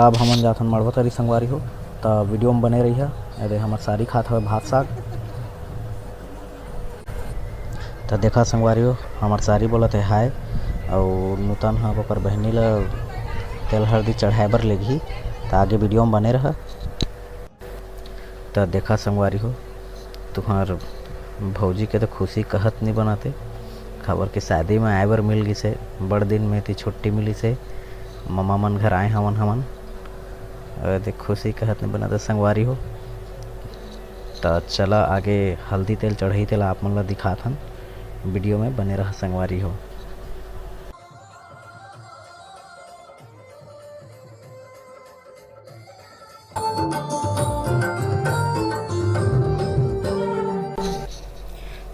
तब हमन जाथन मड़वा तरी संगवारी हो, तब वीडियो में बने रही है। अरे हमार सारी खात हवे भात साग। तो देखा संगवारी हो, हमार सारी बोलत है हाय, और नूतन हाँ ओकर बहनी ला तेल हल्दी चढ़ाए बर लेगी। तो आगे वीडियो में बने रहा। तो देखा संगवारी हो, तुम्हार भौजी के तो खुशी कहत नहीं बनाते, खबर के शादी में आए बर मिल गई से, बड़ दिन में थी छुट्टी मिली से, ममा मन घर आए हमन देख खुशी कहत नहीं बनाते संगवारी हो। तो चला आगे हल्दी तेल चढ़ाई तेल आप मन ला दिखात हन, वीडियो में बने रहा संगवारी हो।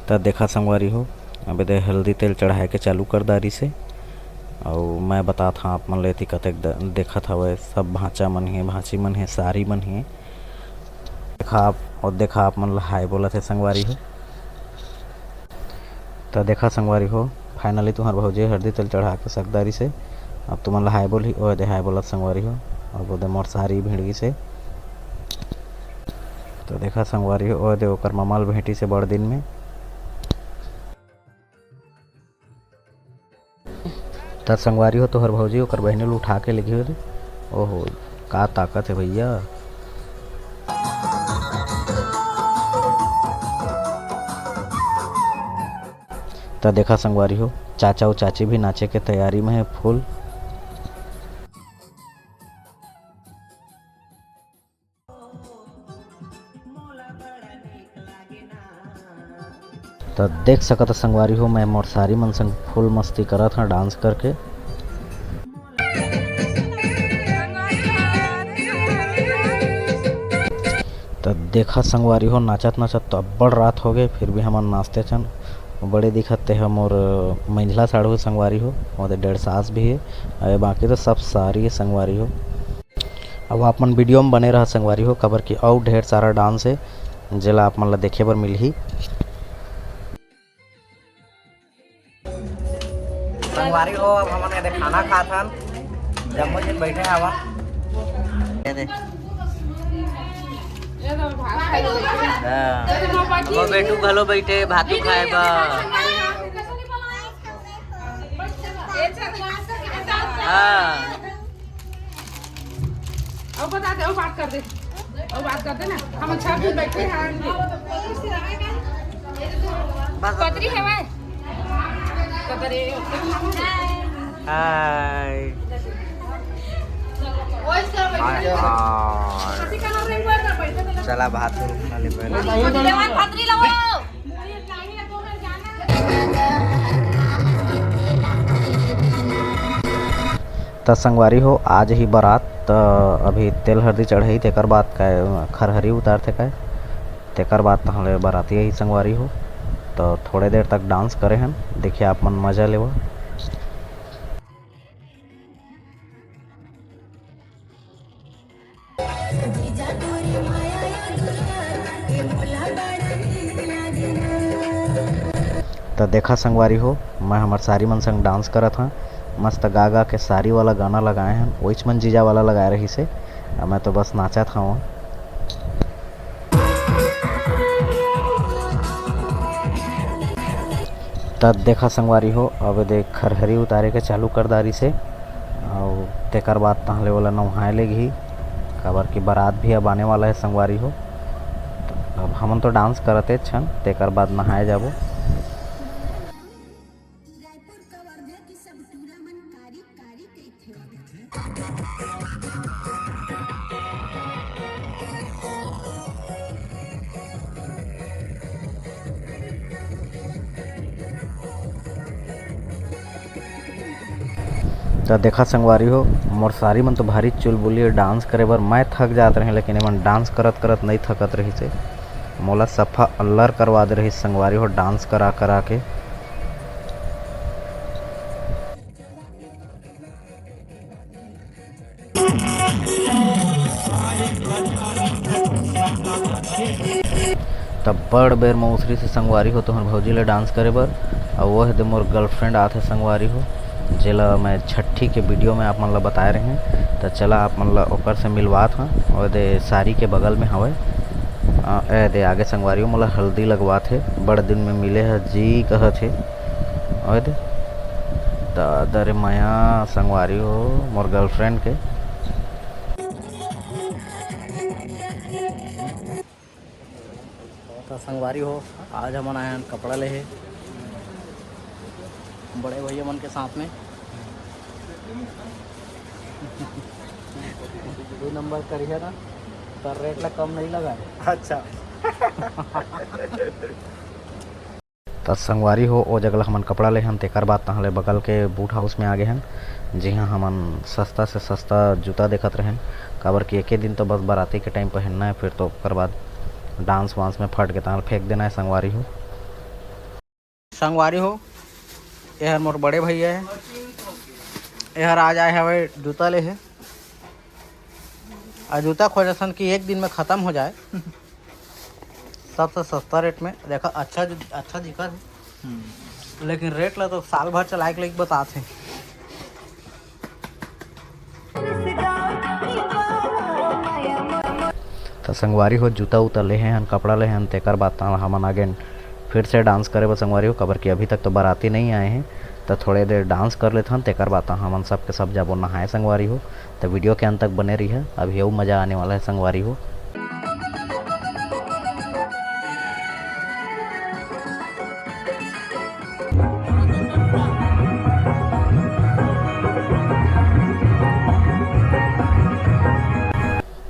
तो देखा संगवारी हो, अबे दे हल्दी तेल चढ़ाए के चालू कर दारी से, और मैं बता था आप मन लेती कतेक देखत हवे सब भांचा मन है, भांची मन है, सारी मन है। देखा आप मन ला हाय बोलत है संगवारी हो। तो देखा संगवारी हो, फाइनली तुम्हार भौजी हल्दी तेल चढ़ा के सकदारी से अब तुमन ला हाय बोली, ओ दे हाय बोलत संगवारी हो, और बोले मोर सारी भिड़गी से। तो देखा संगवारी हो, ओ दे ओकर ममाल भेंटी से बड़ दिन में। तब संगवारी हो तोहर भौजी ओकर बहनी ल उठा के लेगी हो दे। ओहो का ताकत है भैया। तो देखा संगवारी हो, चाचा और चाची भी नाचे के तैयारी में है फुल। तो देख सकत संगवारी हो, मैं मोर सारी मन संग फुल मस्ती करत हाँ डांस करके। तो देखा संगवारी हो, नाचत नाचत तो बड़ रात हो गए, फिर भी हमन नाचते छन। बड़े दिखते है मोर मंझला साड़ू संगवारी हो, और 1.5 सास भी है, अरे बाकी तो सब सारी है संगवारी हो। अब आप मन वीडियो में बने रहा संगवारी हो, खबर की और ढेर सारा डांस है जेला आप मन ला देखे बर मिलही। संगवारी हो, अब हमन ये खाना खात हन, जम्मो जन बैठे हवा। मोर बेटू घलो बैठे भातू खाए बा। अब बता दे, अब बात कर दे ना, हम 6 दिन बैठे हैं। पत्री है भाई, हाय चला भात खा ले पहले। तो संगवारी हो, आज ही बारात, तो अभी तेल हल्दी चढ़ाई तेकर बाद का खरहरी उतारते का, तेकर बाद तहले बाराती ही संगवारी हो। तो थोड़े देर तक डांस करे हन, देखिए आप मन मजा लेवा। तो देखा संगवारी हो, मैं हमार सारी मन संग डांस करत हाँ, मस्त गा गा के सारी वाला गाना लगाए हैं, वही मन जीजा वाला लगाए रही से, मैं तो बस नाचत हाँ। तब देखा संगवारी हो, अब देख खरहरी उतारे के चालू कर दारी से, और तेकर बाद तहले वाला नहाए लेगी, खबर की बारात भी अब आने वाला है संगवारी हो। तो अब हमन तो डांस करते छन, तेकर बाद नहाए जाबो। तो देखा संगवारी हो, मोर सारी मन तो भारी चुलबुली डांस करे बर मैं थक जात रहे, लेकिन मन डांस करत करत नहीं थकत रही से, मोला सफा अल्लर करवा दे रही संगवारी हो डांस करा करा के। तब बड़ बेर मौसरी से संगवारी हो, तो भौजी ले डांस करे बर, और वह दे मोर गर्लफ्रेंड आथे संगवारी हो, जेला मैं छठी के वीडियो में आप मन ला बताए रहे हैं। तो चला आप मन ला ओकर से मिलवात हाँ। और दे साड़ी के बगल में हवे ए दे आगे संगवारियों मोला हल्दी लगवात हे, बड़ दिन में मिले है जी कहत हे। और दे दरे माया संगवारियों मोर गर्लफ्रेंड के। तो संगवारी हो, आज हमन आए हैं कपड़ा ले है बड़े भैया मन के साथ में। 2 नंबर करिए ना तो रेट ला कम नहीं लगा। अच्छा तो संगवारी हो ओ जगह हमन कपड़ा ले हन तेकर बाद तहाँ ले बगल के बूट हाउस में आ गए हन, जिहाँ हमन सस्ता से सस्ता जूता देखत रहें। काबर कि एक दिन तो बस बाराती के टाइम पहनना है, फिर तो ओकर बाद डांस वांस में फट के तहाँ फेंक देना है। संगवारी हो यह मोर बड़े भैया है, यह आज आए हवे जूता ले है। और जूता खोजसन कि एक दिन में ख़त्म हो जाए। सबसे सस्ता रेट में देखा, अच्छा दिखा है, लेकिन रेट ला तो साल भर चलाए के लिए बताते हैं। तो संगवारी हो जूता उता ले हैं, कपड़ा ले हैं, तेकर बाद हमन आगे फिर से डांस करे बर संगवारी हो। काबर कि अभी तक तो बाराती नहीं आए हैं, तो थोड़े देर डांस कर लेते हैं, तेकर बाद हमन सब के सब जाबो नहाए संगवारी हो। तो वीडियो के अंत तक बने रही है, अभी वो मज़ा आने वाला है संगवारी हो।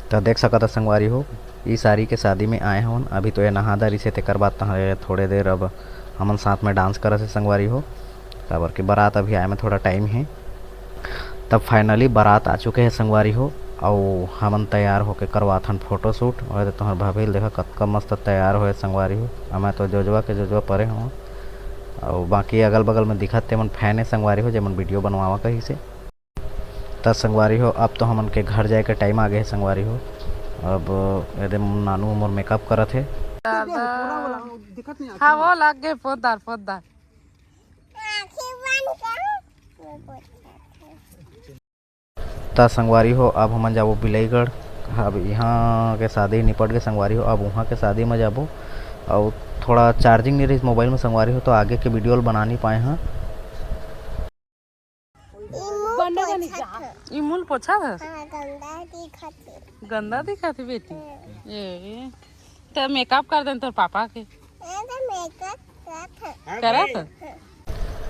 तो देख सकता था संगवारी हो, इस साड़ी के शादी में आए हन। अभी तो ये नहादारी से तेकर बाद थोड़े देर अब हमन साथ में डांस करे से संगवारी हो। काबर कि बारात अभी आए में थोड़ा टाइम है। तब फाइनली बारात आ चुके हैं संगवारी हो, और हमन तैयार होके करवाथन फोटो शूट। और तुम्हार भाभी देखा कतका मस्त तैयार होए संगवारी हो। मैं तो जोजवा परे हूँ, और बाकी अगल बगल में दिखत तेमन फैन है संगवारी हो, जेमन वीडियो बनवावा कहीं से। तब संगवारी हो अब तो हमन के घर जाए के टाइम आ गए है संगवारी हो। अब एकदम नानू मोर मेकअप करत है। हाँ वो लग गए पोदार। त संगवारी हो अब हमन जाबो बिलईगढ़। अब यहाँ के शादी निपट गए संगवारी हो, अब वहाँ के शादी में जाबो। और थोड़ा चार्जिंग नहीं रही मोबाइल में संगवारी हो, तो आगे के वीडियो बना नहीं पाए हैं। इमुल पोछा था, गंदा दिखा थी बेटी। ये तो मेकअप कर दें तोर पापा के करा था।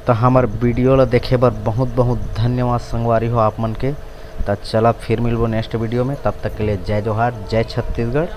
तो हमार वीडियो ला देखे बर बहुत बहुत धन्यवाद संगवारी हो आप मन के। तो चला फिर मिलबो नेक्स्ट वीडियो में, तब तक के लिए जय जोहार, जय छत्तीसगढ़।